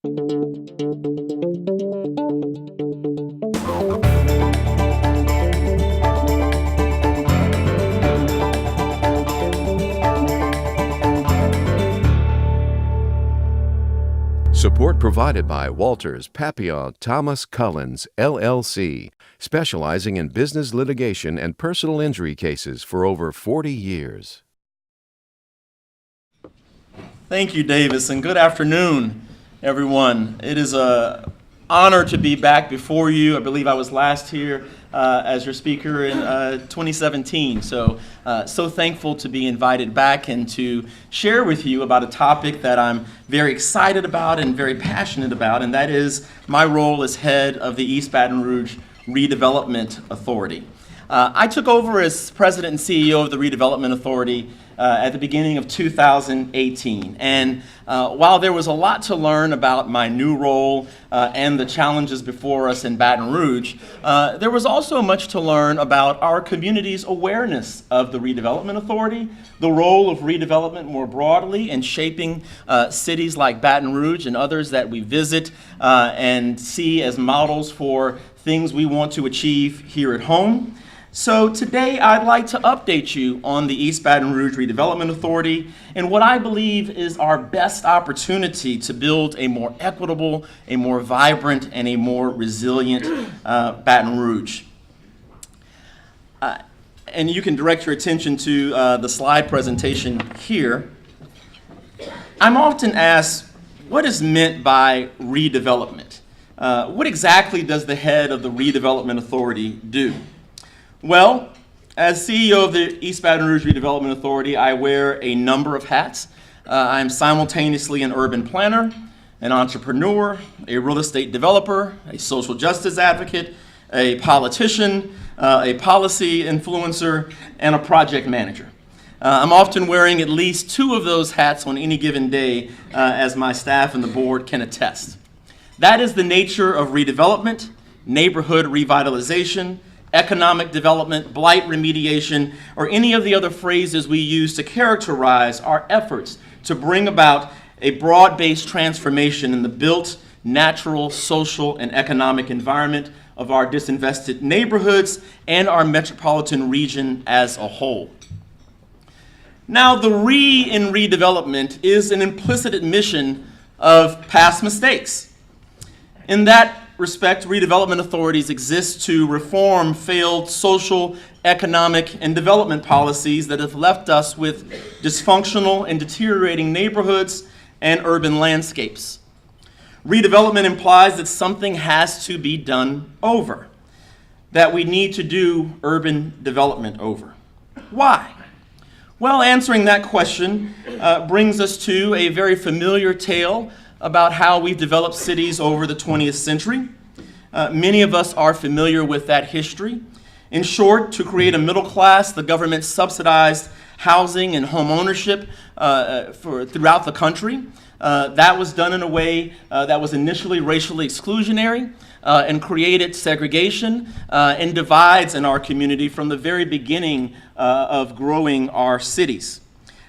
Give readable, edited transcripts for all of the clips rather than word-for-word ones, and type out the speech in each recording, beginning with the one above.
Support provided by Walters Papillon Thomas Cullins, LLC, specializing in business litigation and personal injury cases for over 40 years. Thank you, Davis, and good afternoon, everyone. It is an honor to be back before you. I believe I was last here as your speaker in 2017, so thankful to be invited back and to share with you about a topic that I'm very excited about and very passionate about, and that is my role as head of the East Baton Rouge Redevelopment Authority. I took over as president and CEO of the Redevelopment Authority at the beginning of 2018. And while there was a lot to learn about my new role and the challenges before us in Baton Rouge, there was also much to learn about our community's awareness of the Redevelopment Authority, the role of redevelopment more broadly in shaping cities like Baton Rouge and others that we visit and see as models for things we want to achieve here at home. So today I'd like to update you on the East Baton Rouge Redevelopment Authority and what I believe is our best opportunity to build a more equitable, a more vibrant, and a more resilient Baton Rouge. And you can direct your attention to the slide presentation here. I'm often asked, what is meant by redevelopment? What exactly does the head of the Redevelopment Authority do? Well, as CEO of the East Baton Rouge Redevelopment Authority, I wear a number of hats. I'm simultaneously an urban planner, an entrepreneur, a real estate developer, a social justice advocate, a politician, a policy influencer, and a project manager. I'm often wearing at least two of those hats on any given day, as my staff and the board can attest. That is the nature of redevelopment, neighborhood revitalization, economic development, blight remediation, or any of the other phrases we use to characterize our efforts to bring about a broad-based transformation in the built, natural, social, and economic environment of our disinvested neighborhoods and our metropolitan region as a whole. Now, the re in redevelopment is an implicit admission of past mistakes. In that respect, redevelopment authorities exist to reform failed social, economic, and development policies that have left us with dysfunctional and deteriorating neighborhoods and urban landscapes. Redevelopment implies that something has to be done over, that we need to do urban development over. Why? Well, answering that question brings us to a very familiar tale about how we've developed cities over the 20th century. Many of us are familiar with that history. In short, to create a middle class, the government subsidized housing and home ownership throughout the country. That was done in a way that was initially racially exclusionary and created segregation and divides in our community from the very beginning of growing our cities.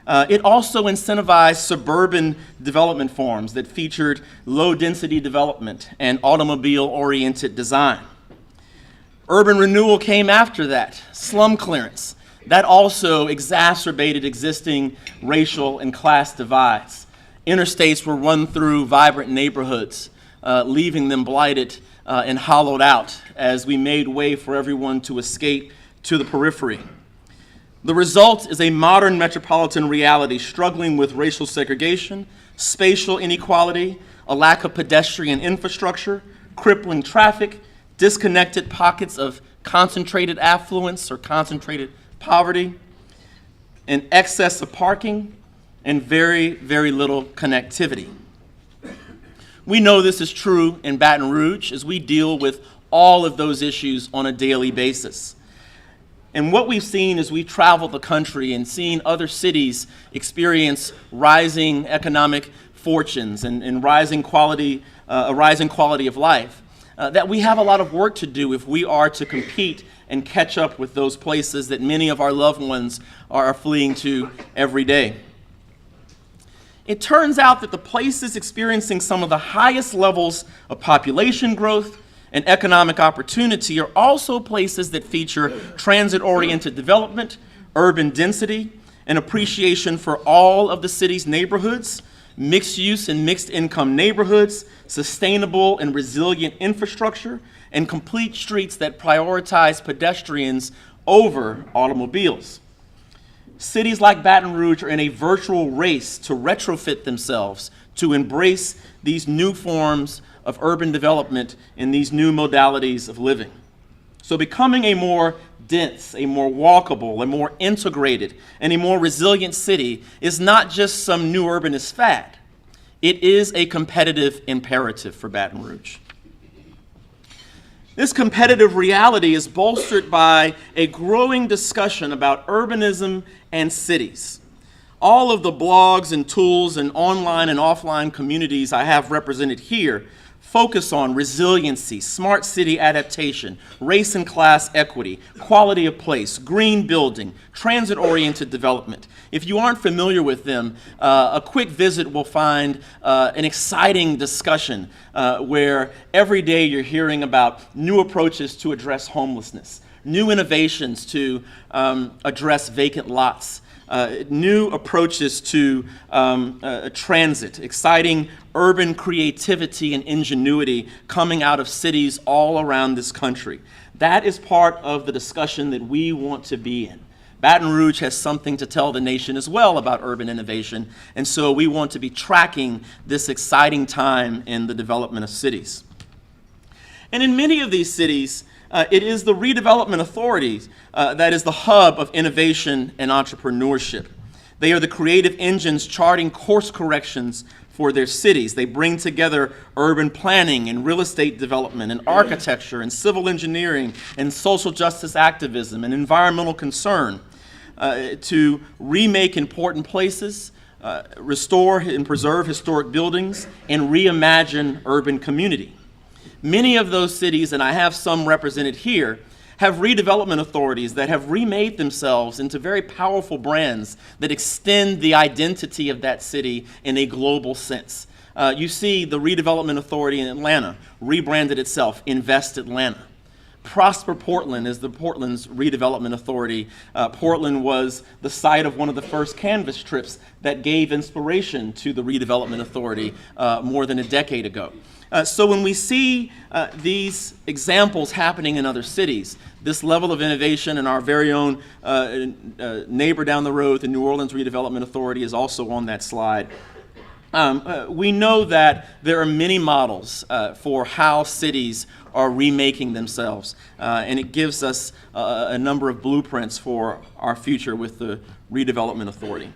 It also incentivized suburban development forms that featured low-density development and automobile-oriented design. Urban renewal came after that, slum clearance. That also exacerbated existing racial and class divides. Interstates were run through vibrant neighborhoods, leaving them blighted and hollowed out as we made way for everyone to escape to the periphery. The result is a modern metropolitan reality struggling with racial segregation, spatial inequality, a lack of pedestrian infrastructure, crippling traffic, disconnected pockets of concentrated affluence or concentrated poverty, an excess of parking, and very, very little connectivity. We know this is true in Baton Rouge as we deal with all of those issues on a daily basis. And what we've seen as we've traveled the country and seen other cities experience rising economic fortunes and a rising quality of life, that we have a lot of work to do if we are to compete and catch up with those places that many of our loved ones are fleeing to every day. It turns out that the places experiencing some of the highest levels of population growth and economic opportunity are also places that feature transit-oriented development, urban density, and appreciation for all of the city's neighborhoods, mixed use and mixed income neighborhoods, sustainable and resilient infrastructure, and complete streets that prioritize pedestrians over automobiles. Cities like Baton Rouge are in a virtual race to retrofit themselves to embrace these new forms of urban development and these new modalities of living. So becoming a more dense, a more walkable, a more integrated, and a more resilient city is not just some new urbanist fad. It is a competitive imperative for Baton Rouge. This competitive reality is bolstered by a growing discussion about urbanism and cities. All of the blogs and tools and online and offline communities I have represented here focus on resiliency, smart city adaptation, race and class equity, quality of place, green building, transit-oriented development. If you aren't familiar with them, a quick visit will find an exciting discussion where every day you're hearing about new approaches to address homelessness, new innovations to address vacant lots, new approaches to transit, exciting urban creativity and ingenuity coming out of cities all around this country. That is part of the discussion that we want to be in. Baton Rouge has something to tell the nation as well about urban innovation, and so we want to be tracking this exciting time in the development of cities. And in many of these cities, it is the redevelopment authorities that is the hub of innovation and entrepreneurship. They are the creative engines charting course corrections for their cities. They bring together urban planning and real estate development and architecture and civil engineering and social justice activism and environmental concern to remake important places, restore and preserve historic buildings, and reimagine urban community. Many of those cities, and I have some represented here, have redevelopment authorities that have remade themselves into very powerful brands that extend the identity of that city in a global sense. You see the Redevelopment Authority in Atlanta rebranded itself Invest Atlanta. Prosper Portland is Portland's redevelopment authority. Portland was the site of one of the first canvas trips that gave inspiration to the Redevelopment Authority more than a decade ago. So when we see these examples happening in other cities, this level of innovation in our very own neighbor down the road, the New Orleans Redevelopment Authority, is also on that slide. We know that there are many models for how cities are remaking themselves, and it gives us a number of blueprints for our future with the Redevelopment Authority.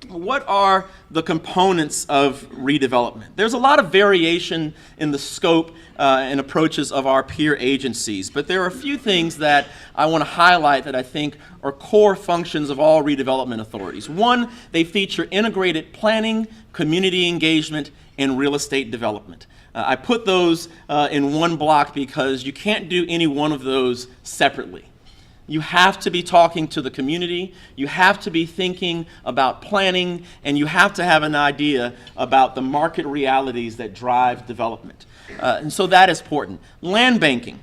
What are the components of redevelopment? There's a lot of variation in the scope and approaches of our peer agencies, but there are a few things that I want to highlight that I think are core functions of all redevelopment authorities. One, they feature integrated planning, community engagement, and real estate development. I put those in one block because you can't do any one of those separately. You have to be talking to the community, you have to be thinking about planning, and you have to have an idea about the market realities that drive development. And so that is important. Land banking.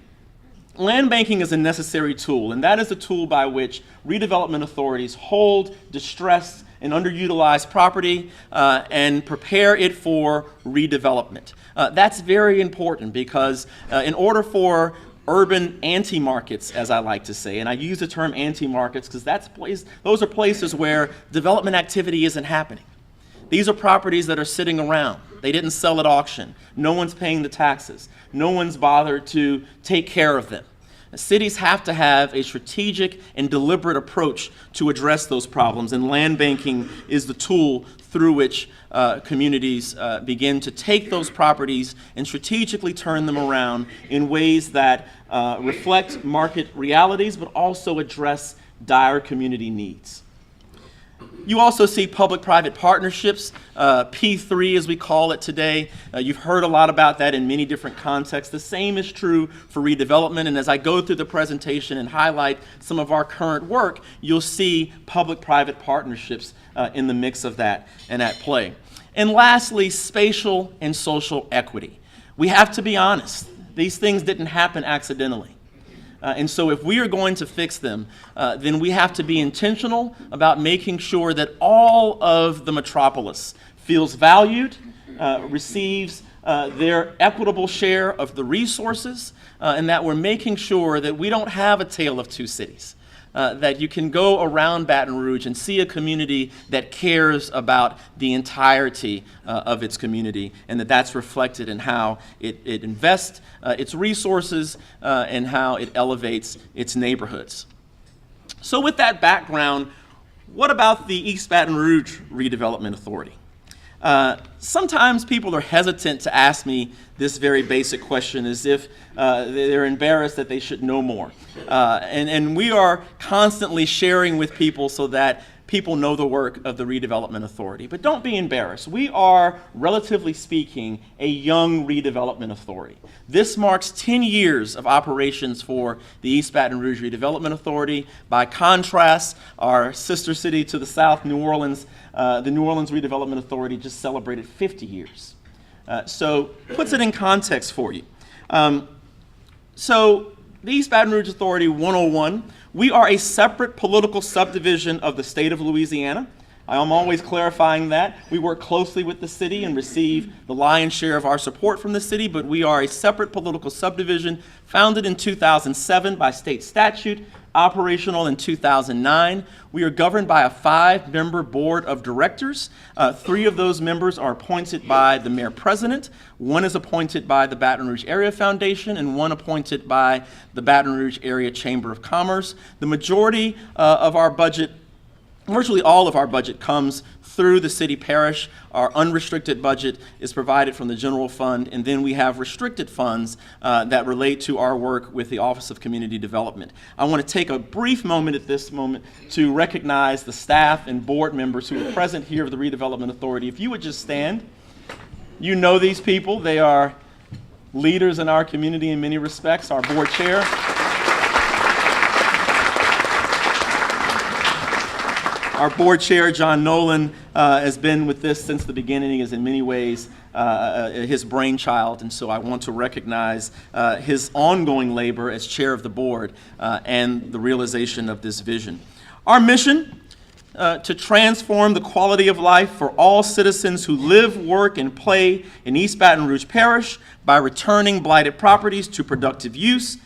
Land banking is a necessary tool, and that is a tool by which redevelopment authorities hold distressed and underutilized property and prepare it for redevelopment. That's very important because in order for urban anti-markets, as I like to say, and I use the term anti-markets because those are places where development activity isn't happening. These are properties that are sitting around. They didn't sell at auction. No one's paying the taxes. No one's bothered to take care of them. Cities have to have a strategic and deliberate approach to address those problems, and land banking is the tool through which communities begin to take those properties and strategically turn them around in ways that reflect market realities but also address dire community needs. You also see public-private partnerships, P3 as we call it today. You've heard a lot about that in many different contexts. The same is true for redevelopment, and as I go through the presentation and highlight some of our current work, you'll see public-private partnerships in the mix of that and at play. And lastly, spatial and social equity. We have to be honest. These things didn't happen accidentally. And so if we are going to fix them, then we have to be intentional about making sure that all of the metropolis feels valued, receives their equitable share of the resources, and that we're making sure that we don't have a tale of two cities. That you can go around Baton Rouge and see a community that cares about the entirety of its community, and that's reflected in how it invests its resources and how it elevates its neighborhoods. So with that background, what about the East Baton Rouge Redevelopment Authority? Sometimes people are hesitant to ask me this very basic question, as if they're embarrassed that they should know more. And we are constantly sharing with people so that people know the work of the Redevelopment Authority. But don't be embarrassed. We are, relatively speaking, a young redevelopment authority. This marks 10 years of operations for the East Baton Rouge Redevelopment Authority. By contrast, our sister city to the south, New Orleans, the New Orleans Redevelopment Authority just celebrated 50 years. So puts it in context for you. So the East Baton Rouge Authority 101, we are a separate political subdivision of the state of Louisiana. I am always clarifying that. We work closely with the city and receive the lion's share of our support from the city, but we are a separate political subdivision founded in 2007 by state statute, operational in 2009. We are governed by a 5-member board of directors. 3 of those members are appointed by the mayor-president. 1 is appointed by the Baton Rouge Area Foundation, and 1 appointed by the Baton Rouge Area Chamber of Commerce. The majority of our budget, virtually all of our budget, comes through the city parish. Our unrestricted budget is provided from the general fund, and then we have restricted funds that relate to our work with the Office of Community Development. I want to take a brief moment at this moment to recognize the staff and board members who are present here of the Redevelopment Authority. If you would just stand. You know these people. They are leaders in our community in many respects. Our board chair, John Nolan, has been with this since the beginning. He is in many ways his brainchild, and so I want to recognize his ongoing labor as chair of the board and the realization of this vision. Our mission, to transform the quality of life for all citizens who live, work, and play in East Baton Rouge Parish by returning blighted properties to productive use,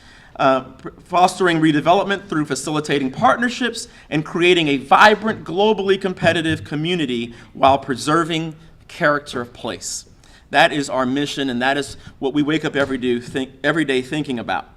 fostering redevelopment through facilitating partnerships, and creating a vibrant, globally competitive community while preserving the character of place. That is our mission, and that is what we wake up every day thinking about.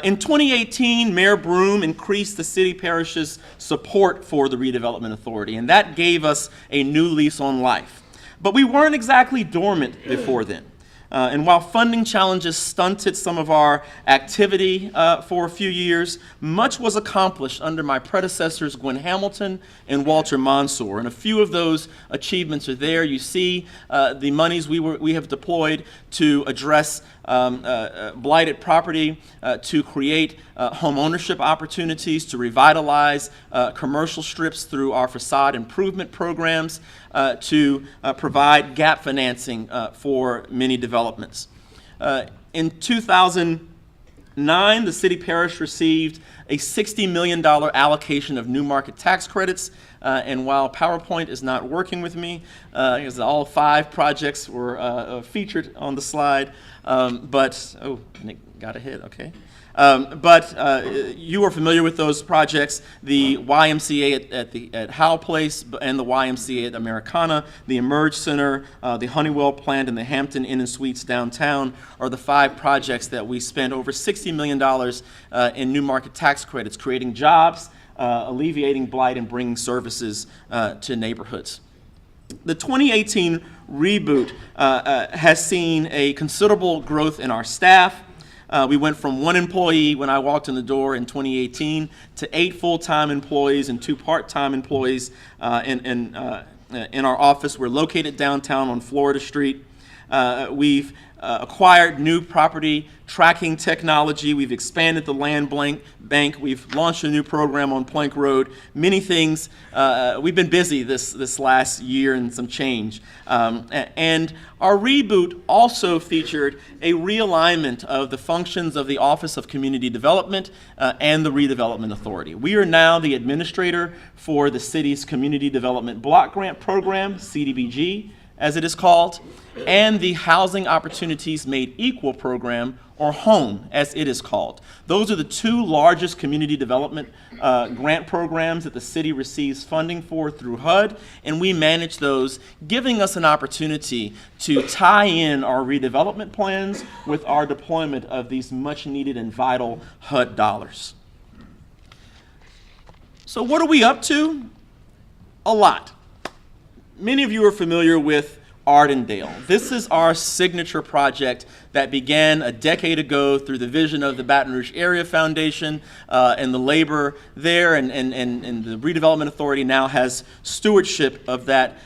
In 2018, Mayor Broome increased the city parish's support for the Redevelopment Authority, and that gave us a new lease on life. But we weren't exactly dormant before then. And while funding challenges stunted some of our activity for a few years, much was accomplished under my predecessors, Gwen Hamilton and Walter Mansour. And a few of those achievements are there. You see the monies we have deployed to address blighted property, to create home ownership opportunities, to revitalize commercial strips through our facade improvement programs, to provide gap financing for many developments. In 2009, the city parish received a $60 million allocation of new market tax credits, and while PowerPoint is not working with me, because all 5 projects were featured on the slide, but, oh, Nick got ahead, okay. But you are familiar with those projects, the YMCA at Howell Place and the YMCA at Americana, the Emerge Center, the Honeywell plant, and the Hampton Inn and Suites downtown are the 5 projects that we spent over $60 million in new market tax credits, creating jobs, alleviating blight, and bringing services to neighborhoods. The 2018 reboot has seen a considerable growth in our staff. We went from 1 employee when I walked in the door in 2018 to 8 full-time employees and 2 part-time employees in our office. We're located downtown on Florida Street. We've acquired new property tracking technology. We've expanded the land bank. We've launched a new program on Plank Road. Many things. We've been busy this last year and some change. And our reboot also featured a realignment of the functions of the Office of Community Development and the Redevelopment Authority. We are now the administrator for the city's Community Development Block Grant Program, CDBG, as it is called, and the Housing Opportunities Made Equal program, or HOME, as it is called. Those are the two largest community development grant programs that the city receives funding for through HUD, and we manage those, giving us an opportunity to tie in our redevelopment plans with our deployment of these much needed and vital HUD dollars. So what are we up to? A lot. Many of you are familiar with Ardendale. This is our signature project that began a decade ago through the vision of the Baton Rouge Area Foundation and the labor there, and the Redevelopment Authority now has stewardship of that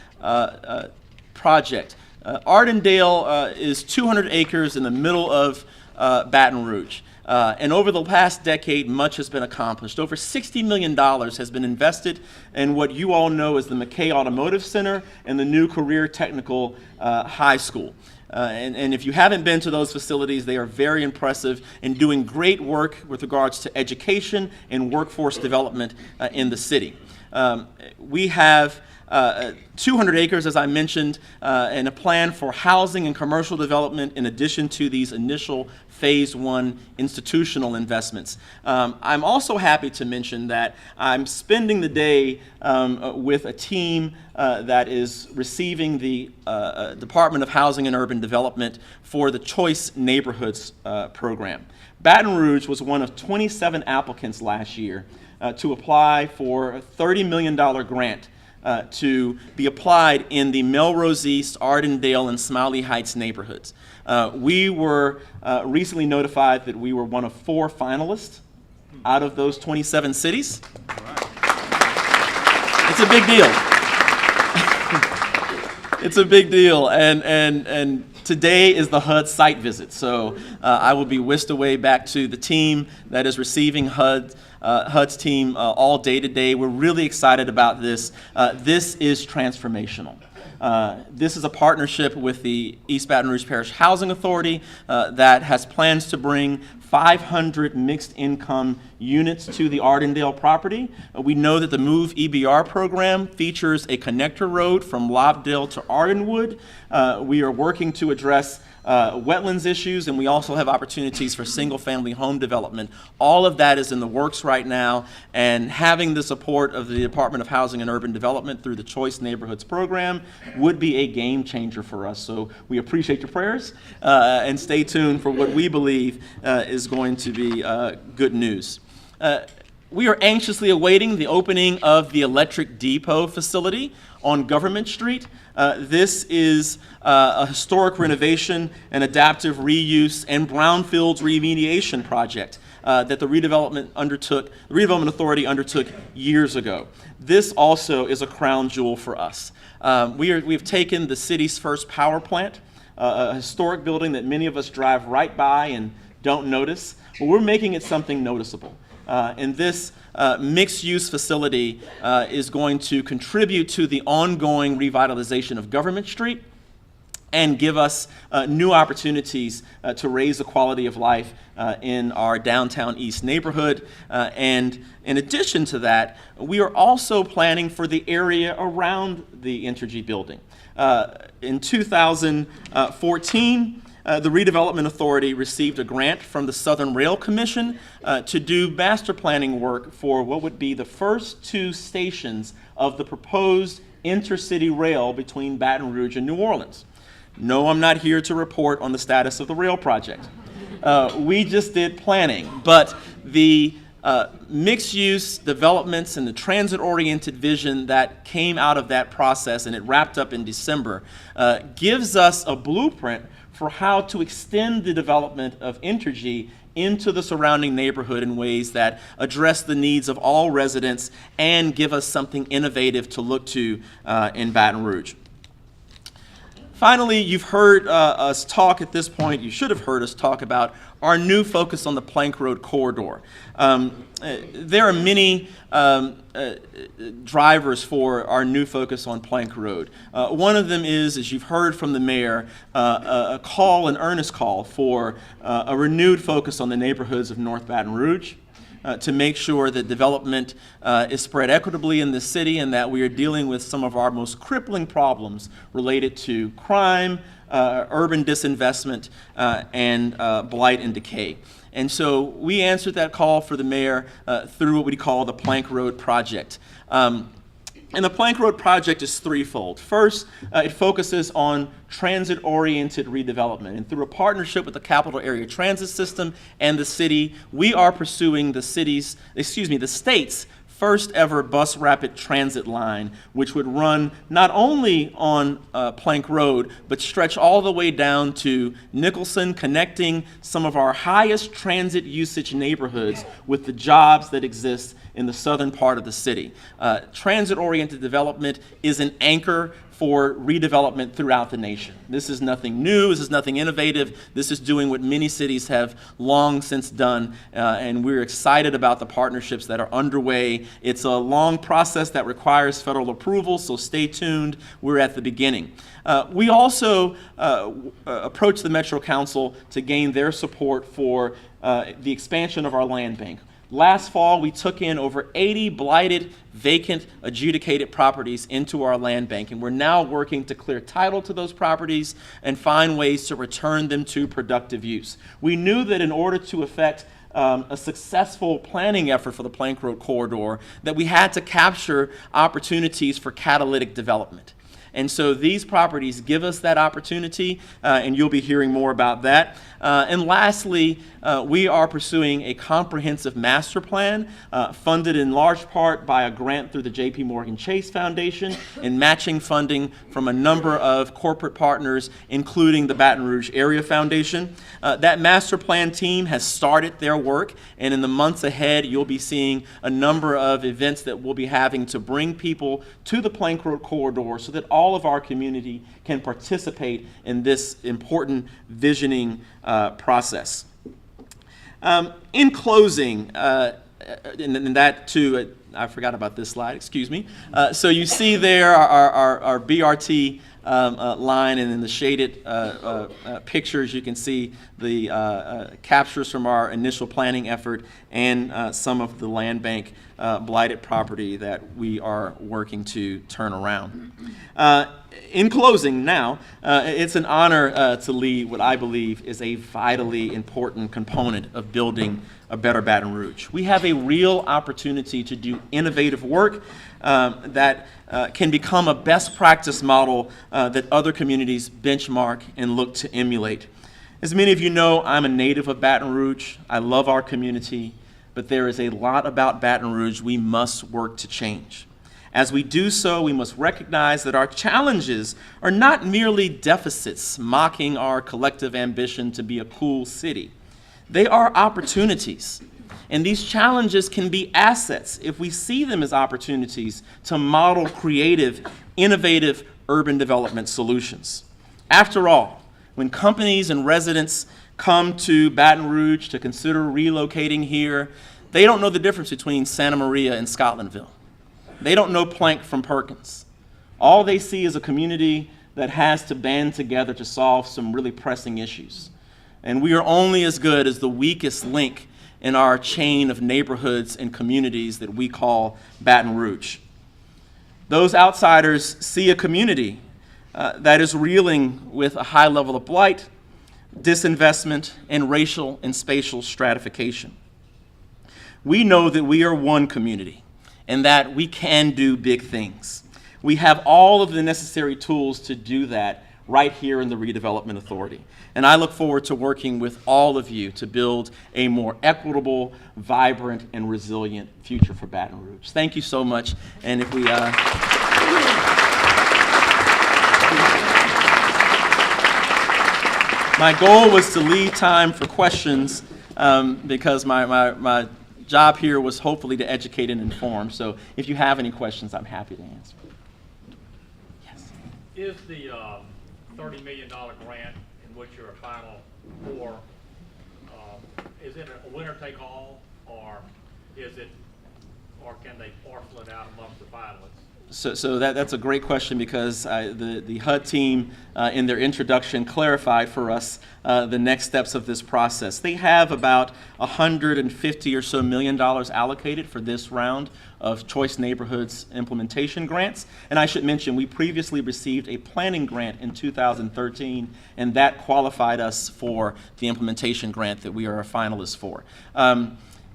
project. Ardendale is 200 acres in the middle of Baton Rouge. And over the past decade, much has been accomplished. Over $60 million has been invested in what you all know as the Mackay Automotive Center and the new Career Technical High School. And if you haven't been to those facilities, they are very impressive and doing great work with regards to education and workforce development in the city. We have 200 acres, as I mentioned, and a plan for housing and commercial development in addition to these initial Phase 1 institutional investments. I'm also happy to mention that I'm spending the day with a team that is receiving the Department of Housing and Urban Development for the Choice Neighborhoods program. Baton Rouge was one of 27 applicants last year to apply for a $30 million grant to be applied in the Melrose East, Ardendale, and Smiley Heights neighborhoods. We were recently notified that we were one of 4 finalists out of those 27 cities. It's a big deal. It's a big deal, and today is the HUD site visit, so I will be whisked away back to the team that is receiving HUD's team all day today. We're really excited about this. This is transformational. This is a partnership with the East Baton Rouge Parish Housing Authority that has plans to bring 500 mixed income units to the Ardendale property. We know that the MOVE EBR program features a connector road from Lobdell to Ardenwood. We are working to address wetlands issues, and we also have opportunities for single-family home development. All of that is in the works right now, and having the support of the Department of Housing and Urban Development through the Choice Neighborhoods program would be a game changer for us. So we appreciate your prayers, and stay tuned for what we believe is going to be good news. We are anxiously awaiting the opening of the electric depot facility on Government Street. This is a historic renovation and adaptive reuse and brownfields remediation project that the Redevelopment Authority undertook years ago. This also is a crown jewel for us. We've taken the city's first power plant, a historic building that many of us drive right by and don't notice, but we're making it something noticeable. And this mixed-use facility is going to contribute to the ongoing revitalization of Government Street and give us new opportunities to raise the quality of life in our downtown East neighborhood. And in addition to that, we are also planning for the area around the Entergy building. In 2014, the Redevelopment Authority received a grant from the Southern Rail Commission to do master planning work for what would be the first 2 stations of the proposed intercity rail between Baton Rouge and New Orleans. No, I'm not here to report on the status of the rail project. We just did planning, but the mixed-use developments and the transit-oriented vision that came out of that process, and it wrapped up in December, gives us a blueprint for how to extend the development of Entergy into the surrounding neighborhood in ways that address the needs of all residents and give us something innovative to look to in Baton Rouge. Finally, you've heard us talk at this point, you should have heard us talk about our new focus on the Plank Road corridor. There are many drivers for our new focus on Plank Road. One of them is, as you've heard from the mayor, an earnest call for a renewed focus on the neighborhoods of North Baton Rouge. To make sure that development is spread equitably in the city and that we are dealing with some of our most crippling problems related to crime, urban disinvestment, and blight and decay. And so we answered that call for the mayor through what we call the Plank Road Project. And the Plank Road Project is threefold. First, it focuses on transit-oriented redevelopment. And through a partnership with the Capital Area Transit System and the city, we are pursuing the state's first ever bus rapid transit line, which would run not only on Plank Road, but stretch all the way down to Nicholson, connecting some of our highest transit usage neighborhoods with the jobs that exist in the southern part of the city. Transit-oriented development is an anchor for redevelopment throughout the nation. This is nothing new, this is nothing innovative, this is doing what many cities have long since done, and we're excited about the partnerships that are underway. It's a long process that requires federal approval, so stay tuned, we're at the beginning. We also approached the Metro Council to gain their support for the expansion of our land bank. Last fall, we took in over 80 blighted, vacant, adjudicated properties into our land bank, and we're now working to clear title to those properties and find ways to return them to productive use. We knew that in order to effect a successful planning effort for the Plank Road corridor, that we had to capture opportunities for catalytic development. And so these properties give us that opportunity, and you'll be hearing more about that. And lastly, we are pursuing a comprehensive master plan funded in large part by a grant through the J.P. Morgan Chase Foundation and matching funding from a number of corporate partners, including the Baton Rouge Area Foundation. That master plan team has started their work, and in the months ahead, you'll be seeing a number of events that we'll be having to bring people to the Plank Road corridor so that all of our community can participate in this important visioning process. In closing, and that too, I forgot about this slide, excuse me. So you see there our BRT line, and in the shaded pictures you can see the captures from our initial planning effort and some of the land bank blighted property that we are working to turn around. In closing now, it's an honor to lead what I believe is a vitally important component of building a better Baton Rouge. We have a real opportunity to do innovative work that can become a best practice model that other communities benchmark and look to emulate. As many of you know, I'm a native of Baton Rouge. I love our community, but there is a lot about Baton Rouge we must work to change. As we do so, we must recognize that our challenges are not merely deficits mocking our collective ambition to be a cool city. They are opportunities. And these challenges can be assets if we see them as opportunities to model creative, innovative urban development solutions. After all, when companies and residents come to Baton Rouge to consider relocating here, they don't know the difference between Santa Maria and Scotlandville. They don't know Plank from Perkins. All they see is a community that has to band together to solve some really pressing issues. And we are only as good as the weakest link in our chain of neighborhoods and communities that we call Baton Rouge. Those outsiders see a community that is reeling with a high level of blight, disinvestment, and racial and spatial stratification. We know that we are one community and that we can do big things. We have all of the necessary tools to do that right here in the Redevelopment Authority. And I look forward to working with all of you to build a more equitable, vibrant, and resilient future for Baton Rouge. Thank you so much. And if we... My goal was to leave time for questions because my job here was hopefully to educate and inform. So if you have any questions, I'm happy to answer. Yes. Is the $30 million grant in which you're a final for, is it a winner take all, or can they parcel it out amongst the finalists? So that's a great question, because the HUD team in their introduction clarified for us the next steps of this process. They have about $150 or so million allocated for this round of Choice Neighborhoods implementation grants. And I should mention, we previously received a planning grant in 2013, and that qualified us for the implementation grant that we are a finalist for.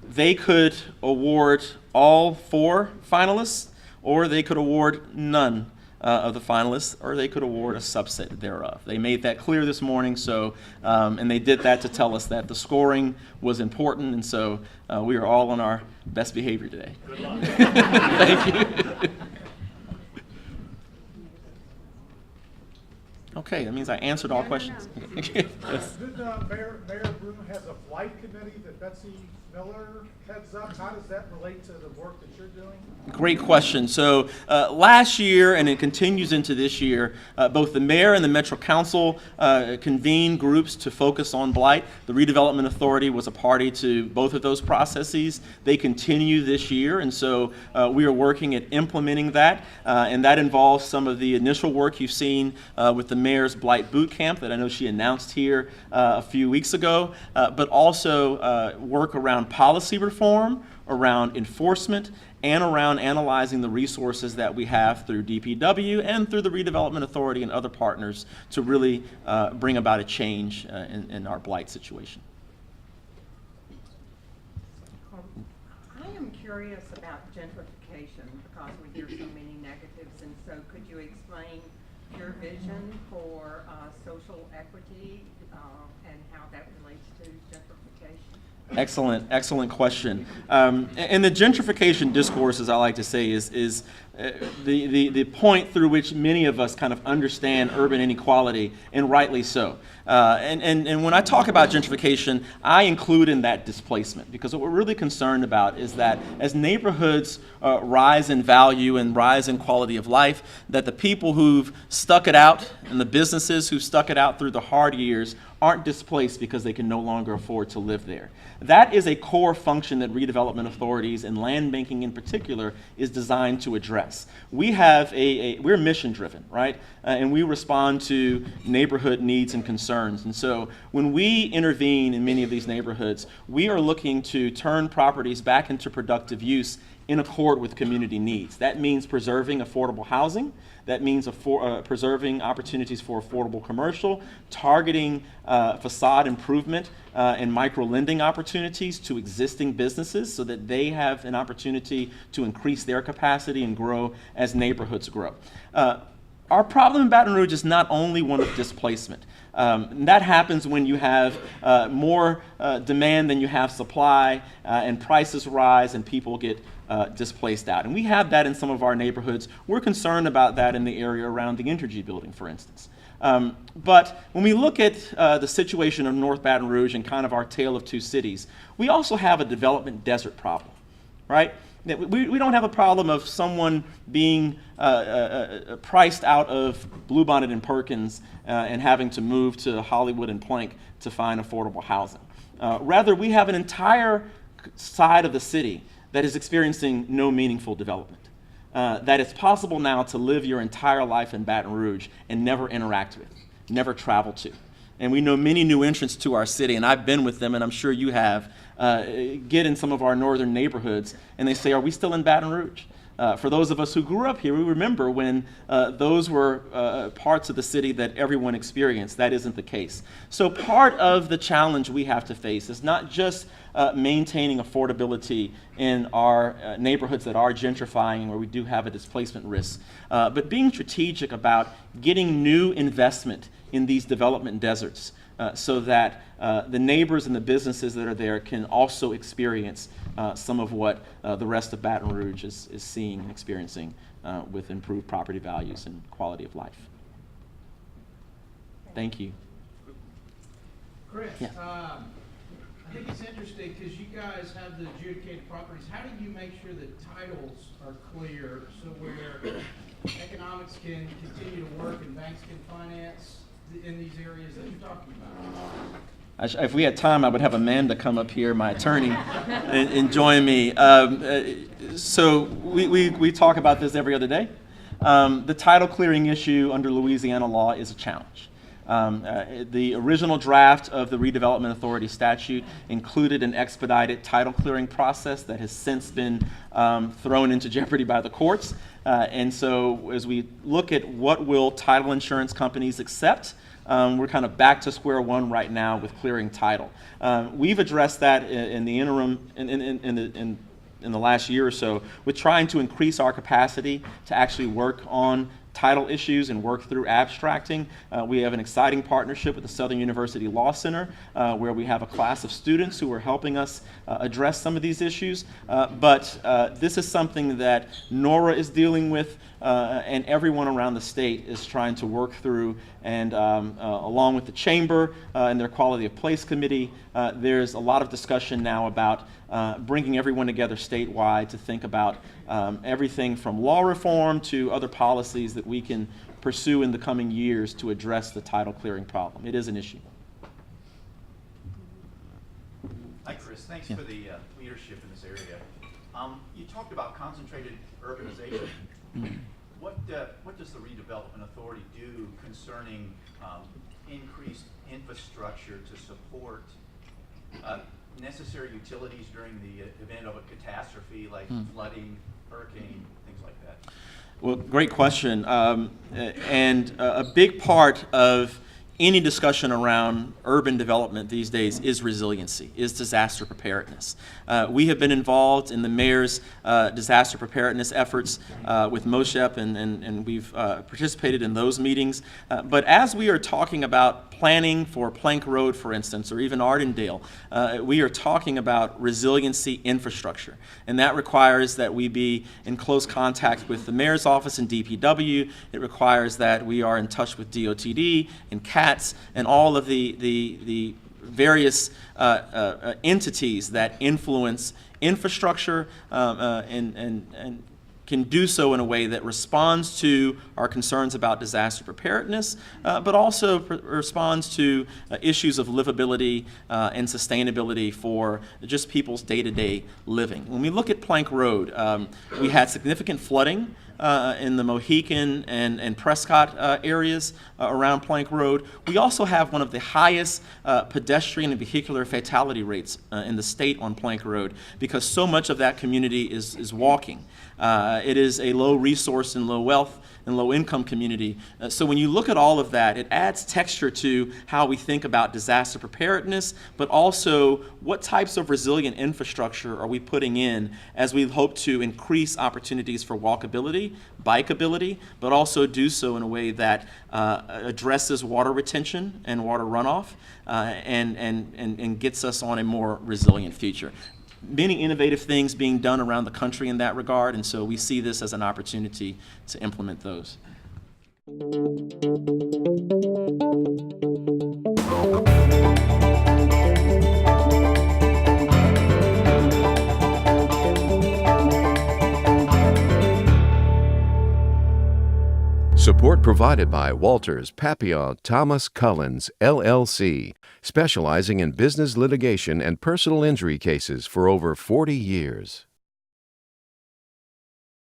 They could award all 4 finalists, or they could award none of the finalists, or they could award a subset thereof. They made that clear this morning, so, and they did that to tell us that the scoring was important, and so we are all on our best behavior today. Good luck. Thank you. Okay, that means I answered all questions. Okay. Yes. Mayor Broom has a blight committee that Betsy Miller heads up. How does that relate to the work that you're doing? Great question. So last year, and it continues into this year, both the mayor and the Metro Council convened groups to focus on blight. The Redevelopment Authority was a party to both of those processes. They continue this year, and so we are working at implementing that, and that involves some of the initial work you've seen with the mayor's blight boot camp that I know she announced here a few weeks ago, but also work around policy reform, around enforcement, and around analyzing the resources that we have through DPW and through the Redevelopment Authority and other partners to really bring about a change in our blight situation. I am curious about gentrification because we hear so many negatives, and so could you explain your vision for social equity and how that relates to gentrification? Excellent question. And the gentrification discourse, as I like to say, is the point through which many of us kind of understand urban inequality, and rightly so. And when I talk about gentrification, I include in that displacement, because what we're really concerned about is that as neighborhoods rise in value and rise in quality of life, that the people who've stuck it out and the businesses who've stuck it out through the hard years aren't displaced because they can no longer afford to live there. That is a core function that redevelopment authorities and land banking in particular is designed to address. We have we're mission driven, right? And we respond to neighborhood needs and concerns. And so when we intervene in many of these neighborhoods, we are looking to turn properties back into productive use in accord with community needs. That means preserving affordable housing. That means preserving opportunities for affordable commercial, targeting facade improvement and micro-lending opportunities to existing businesses so that they have an opportunity to increase their capacity and grow as neighborhoods grow. Our problem in Baton Rouge is not only one of displacement. That happens when you have more demand than you have supply, and prices rise and people get displaced out. And we have that in some of our neighborhoods. We're concerned about that in the area around the Entergy building, for instance. But when we look at the situation of North Baton Rouge and kind of our tale of two cities, we also have a development desert problem, right? We don't have a problem of someone being priced out of Bluebonnet and Perkins and having to move to Hollywood and Plank to find affordable housing. Rather, we have an entire side of the city that is experiencing no meaningful development. That it's possible now to live your entire life in Baton Rouge and never interact with, never travel to. And we know many new entrants to our city, and I've been with them, and I'm sure you have, get in some of our northern neighborhoods, and they say, are we still in Baton Rouge? For those of us who grew up here, we remember when those were parts of the city that everyone experienced. That isn't the case. So part of the challenge we have to face is not just maintaining affordability in our neighborhoods that are gentrifying, where we do have a displacement risk, but being strategic about getting new investment in these development deserts so that the neighbors and the businesses that are there can also experience some of what the rest of Baton Rouge is seeing and experiencing with improved property values and quality of life. Thank you. Chris, Yeah. I think it's interesting because you guys have the adjudicated properties. How do you make sure that titles are clear so where economics can continue to work and banks can finance in these areas that you're talking about? If we had time, I would have Amanda come up here, my attorney, and join me. So we talk about this every other day. The title clearing issue under Louisiana law is a challenge. The original draft of the Redevelopment Authority statute included an expedited title clearing process that has since been thrown into jeopardy by the courts. And so as we look at what will title insurance companies accept, we're kind of back to square one right now with clearing title. We've addressed that in the interim, in the last year or so, with trying to increase our capacity to actually work on title issues and work through abstracting. We have an exciting partnership with the Southern University Law Center, where we have a class of students who are helping us address some of these issues. But this is something that Nora is dealing with, and everyone around the state is trying to work through. And along with the Chamber and their Quality of Place Committee, there's a lot of discussion now about bringing everyone together statewide to think about everything from law reform to other policies that we can pursue in the coming years to address the title clearing problem. It is an issue. Hi, Chris. Thanks for the leadership in this area. You talked about concentrated urbanization. What does the Redevelopment Authority do concerning increased infrastructure to support necessary utilities during the event of a catastrophe like flooding, hurricane, things like that? Well, great question. And a big part of any discussion around urban development these days is resiliency, is disaster preparedness. We have been involved in the mayor's disaster preparedness efforts with MOSHEP, and we've participated in those meetings. But as we are talking about planning for Plank Road, for instance, or even Ardendale, we are talking about resiliency infrastructure. And that requires that we be in close contact with the mayor's office and DPW. It requires that we are in touch with DOTD and CATS and all of the various entities that influence infrastructure and can do so in a way that responds to our concerns about disaster preparedness, but also responds to issues of livability and sustainability for just people's day-to-day living. When we look at Plank Road, we had significant flooding in the Mohican and Prescott areas around Plank Road. We also have one of the highest pedestrian and vehicular fatality rates in the state on Plank Road because so much of that community is walking. It is a low resource and low wealth and low income community. So when you look at all of that, it adds texture to how we think about disaster preparedness, but also what types of resilient infrastructure are we putting in as we hope to increase opportunities for walkability, bikeability, but also do so in a way that addresses water retention and water runoff and gets us on a more resilient future. Many innovative things being done around the country in that regard, and so we see this as an opportunity to implement those. Support provided by Walters, Papillon, Thomas Cullens, LLC, specializing in business litigation and personal injury cases for over 40 years.